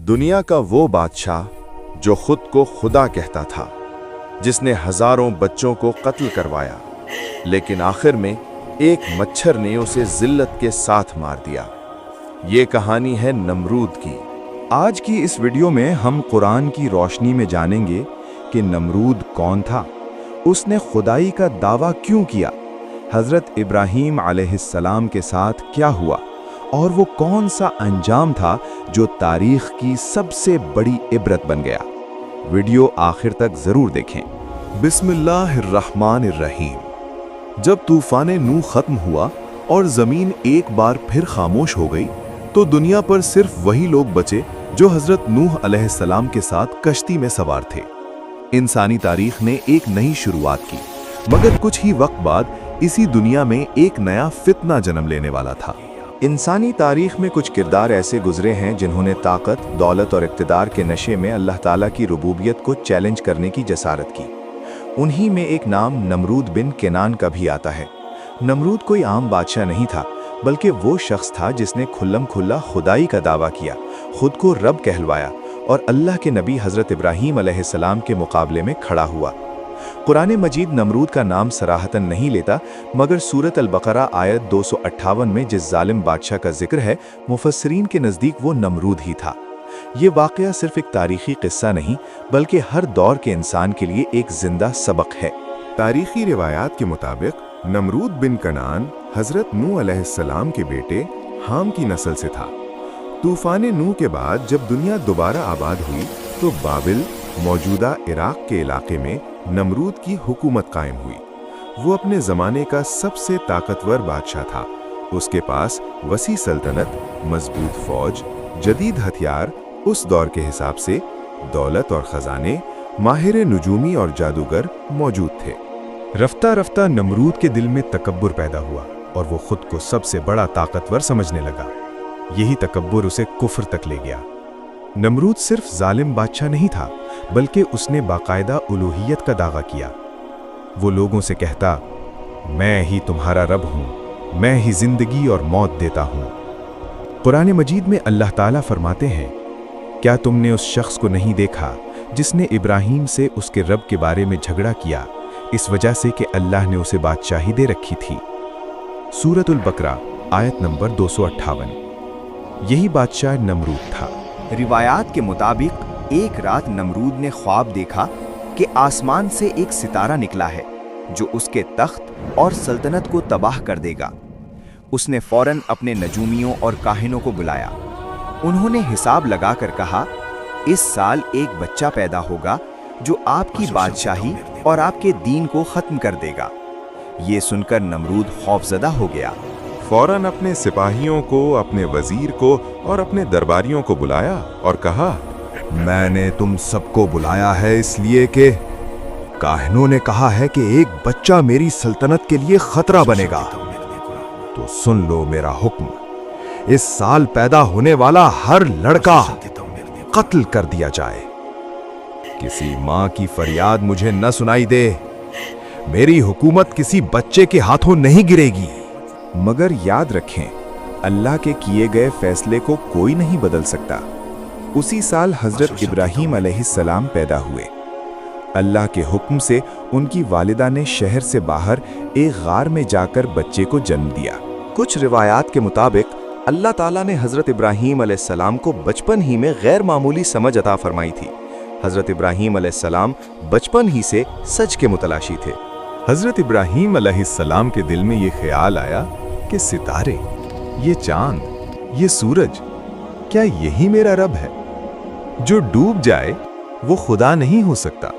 दुनिया का वो बादशाह जो खुद को खुदा कहता था, जिसने हजारों बच्चों को कत्ल करवाया, लेकिन आखिर में एक मच्छर ने उसे जिल्लत के साथ मार दिया। ये कहानी है नमरूद की। आज की इस वीडियो में हम कुरान की रोशनी में जानेंगे कि नमरूद कौन था, उसने खुदाई का दावा क्यों किया, हजरत इब्राहीम अलैहिस्सलाम के साथ क्या हुआ और वो कौन सा अंजाम था जो तारीख की सबसे बड़ी इबरत बन गया। वीडियो आखिर तक जरूर देखें। बिस्मिल्लाहिर्रहमानिर्रहीम। जब तूफान नूह खत्म हुआ और जमीन एक बार फिर खामोश हो गई तो दुनिया पर सिर्फ वही लोग बचे जो हजरत नूह अलैहिस्सलाम के साथ कश्ती में सवार थे। इंसानी तारीख ने एक नई शुरुआत की, मगर कुछ ही वक्त बाद इसी दुनिया में एक नया फितना जन्म लेने वाला था। इंसानी तारीख में कुछ किरदार ऐसे गुजरे हैं जिन्होंने ताकत, दौलत और इक़्तिदार के नशे में अल्लाह ताला की रुबूबियत को चैलेंज करने की जसारत की। उन्हीं में एक नाम नमरूद बिन केनान का भी आता है। नमरूद कोई आम बादशाह नहीं था, बल्कि वो शख्स था जिसने खुल्लम खुल्ला खुदाई का दावा किया, खुद को रब कहलवाया और अल्लाह के नबी हजरत इब्राहीम अलैहिस्सलाम के मुकाबले में खड़ा हुआ। कुरान मजीद नमरूद का नाम सराहतन नहीं लेता, मगर सूरत अल-बकरा आयत 258 में जिस जालिम बादशाह का जिक्र है, मुफस्सिरीन के नज़दीक वो नमरूद ही था। ये वाक़या सिर्फ एक तारीख़ी किस्सा नहीं, बल्कि हर दौर के इंसान के लिए एक जिंदा सबक है। तारीखी रिवायात के मुताबिक नमरूद बिन कनान हजरत नूह अलैहिस्सलाम के बेटे हाम की नस्ल से था। तूफान नूह के बाद जब दुनिया दोबारा आबाद हुई तो बाबिल, मौजूदा इराक के इलाके में नमरूद की हुकूमत कायम हुई। वो अपने ज़माने का सबसे ताकतवर बादशाह था। उसके पास वसी सल्तनत, मजबूत फौज, जदीद हथियार, उस दौर के हिसाब से दौलत और खजाने, माहिर नुजूमी और जादूगर मौजूद थे। रफ्ता रफ्ता नमरूद के दिल में तकब्बुर पैदा हुआ और वो खुद को सबसे बड़ा ताकतवर समझने लगा। यही तकब्बुर उसे कुफ्र तक ले गया। नमरूद सिर्फ जालिम बादशाह नहीं था, बल्कि उसने बाकायदा उलूहियत का दावा किया। वो लोगों से कहता, मैं ही तुम्हारा रब हूँ, मैं ही जिंदगी और मौत देता हूँ। कुरान मजीद में अल्लाह ताला फरमाते हैं, क्या तुमने उस शख्स को नहीं देखा जिसने इब्राहीम से उसके रब के बारे में झगड़ा किया, इस वजह से कि अल्लाह ने उसे बादशाही दे रखी थी। सूरतुल बकरा आयत नंबर 258। यही बादशाह नमरूद था। रिवायात के मुताबिक एक रात नमरूद ने ख्वाब देखा कि आसमान से एक सितारा निकला है जो उसके तख्त और सल्तनत को तबाह कर देगा। उसने फौरन अपने नजूमियों और काहिनों को बुलाया। उन्होंने हिसाब लगाकर कहा, इस साल एक बच्चा पैदा होगा जो आपकी बादशाही और आपके दीन को खत्म कर देगा। ये सुनकर नमरूद खौफजदा हो गया। फौरन अपने सिपाहियों को, अपने वजीर को और अपने दरबारियों को बुलाया और कहा, मैंने तुम सबको बुलाया है इसलिए कि काहिनों ने कहा है कि एक बच्चा मेरी सल्तनत के लिए खतरा बनेगा। तो सुन लो मेरा हुक्म, इस साल पैदा होने वाला हर लड़का कत्ल कर दिया जाए। किसी मां की फरियाद मुझे न सुनाई दे। मेरी हुकूमत किसी बच्चे के हाथों नहीं गिरेगी। मगर याद रखें, अल्लाह के किए गए फैसले को कोई नहीं बदल सकता। उसी साल हजरत इब्राहीम अलैहिस्सलाम पैदा हुए। अल्लाह के हुक्म से उनकी वालिदा ने शहर से बाहर एक गार में जाकर बच्चे को जन्म दिया। कुछ रिवायात के मुताबिक अल्लाह ताला ने हजरत इब्राहीम अलैहिस्सलाम को बचपन ही में गैर मामूली समझ अता फरमाई थी। हजरत इब्राहीम अलैहिस्सलाम बचपन ही से सच के मुतलाशी थे। हजरत इब्राहीम अलैहिस्सलाम के दिल में ये ख्याल आया कि सितारे, ये चांद, ये सूरज, क्या यही मेरा रब है? जो डूब जाए वो खुदा नहीं हो सकता।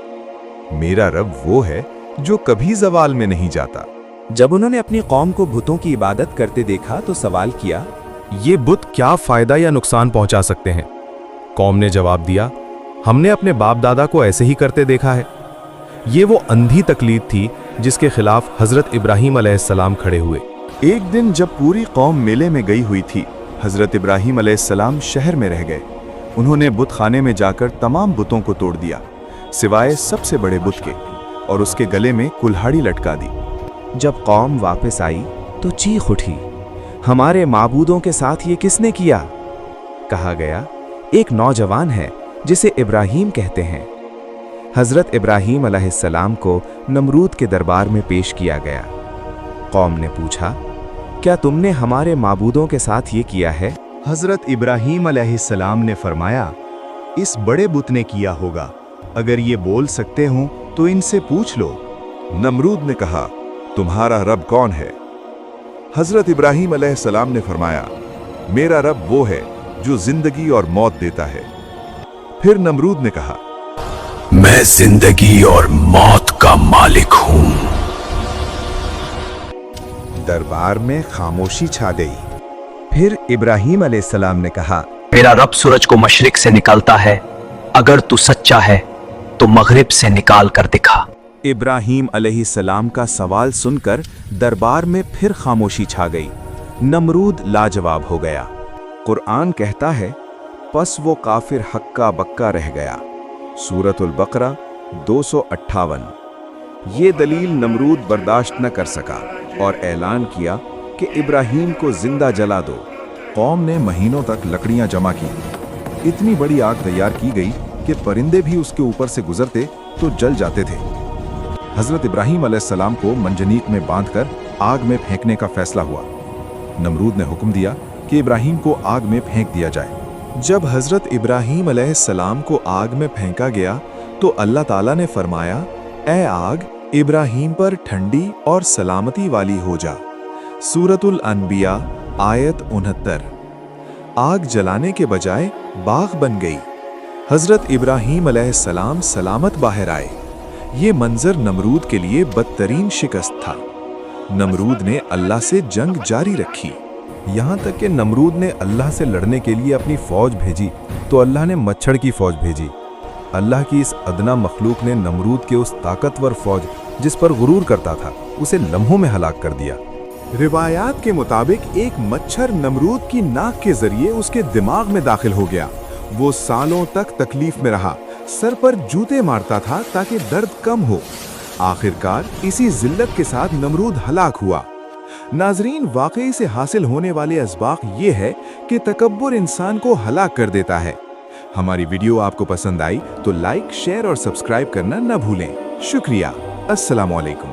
मेरा रब वो है जो कभी ज़वाल में नहीं जाता। जब उन्होंने अपनी कौम को बुतों की इबादत करते देखा तो सवाल किया, ये बुत क्या फायदा या नुकसान पहुंचा सकते हैं? कौम ने जवाब दिया, हमने अपने बाप दादा को ऐसे ही करते देखा है। ये वो अंधी तकलीद थी जिसके खिलाफ हजरत इब्राहीम अलैहिस्सलाम खड़े हुए। एक दिन जब पूरी कौम मेले में गई हुई थी, हजरत इब्राहीम अलैहिस्सलाम शहर में रह गए। उन्होंने बुत खाने में जाकर तमाम बुतों को तोड़ दिया, सिवाय सबसे बड़े बुत के, और उसके गले में कुल्हाड़ी लटका दी। जब कौम वापस आई तो चीख उठी, हमारे माबूदों के साथ ये किसने किया? कहा गया, ایک نوجوان ہے جسے ابراہیم کہتے ہیں۔ حضرت ابراہیم علیہ السلام کو نمرود کے دربار میں پیش کیا گیا۔ قوم نے پوچھا، کیا تم نے ہمارے معبودوں کے ساتھ یہ کیا ہے؟ حضرت ابراہیم علیہ السلام نے فرمایا، اس بڑے بت نے کیا ہوگا، اگر یہ بول سکتے ہوں تو ان سے پوچھ لو۔ نمرود نے کہا، تمہارا رب کون ہے؟ حضرت ابراہیم علیہ السلام نے فرمایا، میرا رب وہ ہے جو زندگی اور موت دیتا ہے۔ پھر نمرود نے کہا، میں زندگی اور موت کا مالک ہوں۔ دربار میں خاموشی چھا گئی۔ پھر ابراہیم علیہ السلام نے کہا، میرا رب سورج کو مشرق سے نکالتا ہے، اگر تو سچا ہے تو مغرب سے نکال کر دکھا۔ ابراہیم علیہ السلام کا سوال سن کر دربار میں پھر خاموشی چھا گئی۔ نمرود لاجواب ہو گیا۔ قرآن کہتا ہے، پس وہ کافر ہکا بکا رہ گیا۔ سورۃ البقرہ 258۔ یہ دلیل نمرود برداشت نہ کر سکا اور اعلان کیا کہ ابراہیم کو زندہ جلا دو۔ قوم نے مہینوں تک لکڑیاں جمع کی، اتنی بڑی آگ تیار کی گئی کہ پرندے بھی اس کے اوپر سے گزرتے تو جل جاتے تھے۔ حضرت ابراہیم علیہ السلام کو منجنیق میں باندھ کر آگ میں پھینکنے کا فیصلہ ہوا۔ نمرود نے حکم دیا کہ ابراہیم کو آگ میں پھینک دیا جائے۔ جب حضرت ابراہیم علیہ السلام کو آگ میں پھینکا گیا تو اللہ تعالیٰ نے فرمایا، اے آگ، ابراہیم پر ٹھنڈی اور سلامتی والی ہو جا۔ سورۃ الانبیاء آیت 69۔ آگ جلانے کے بجائے باغ بن گئی۔ حضرت ابراہیم علیہ السلام سلامت باہر آئے۔ یہ منظر نمرود کے لیے بدترین شکست تھا۔ نمرود نے اللہ سے جنگ جاری رکھی، یہاں تک کہ نمرود نے اللہ سے لڑنے کے لیے اپنی فوج بھیجی تو اللہ نے مچھڑ کی فوج بھیجی۔ اللہ کی اس ادنا مخلوق نے نمرود کے اس طاقتور فوج جس پر غرور کرتا تھا اسے لمحوں میں ہلاک کر دیا۔ روایات کے مطابق ایک مچھر نمرود کی ناک کے ذریعے اس کے دماغ میں داخل ہو گیا۔ وہ سالوں تک تکلیف میں رہا، سر پر جوتے مارتا تھا تاکہ درد کم ہو۔ آخرکار اسی ذلت کے ساتھ نمرود ہلاک ہوا۔ ناظرین، واقعی سے حاصل ہونے والے اسباق یہ ہے کہ تکبر انسان کو ہلاک کر دیتا ہے۔ ہماری ویڈیو آپ کو پسند آئی تو لائک، شیئر اور سبسکرائب کرنا نہ بھولیں۔ شکریہ۔ السلام علیکم۔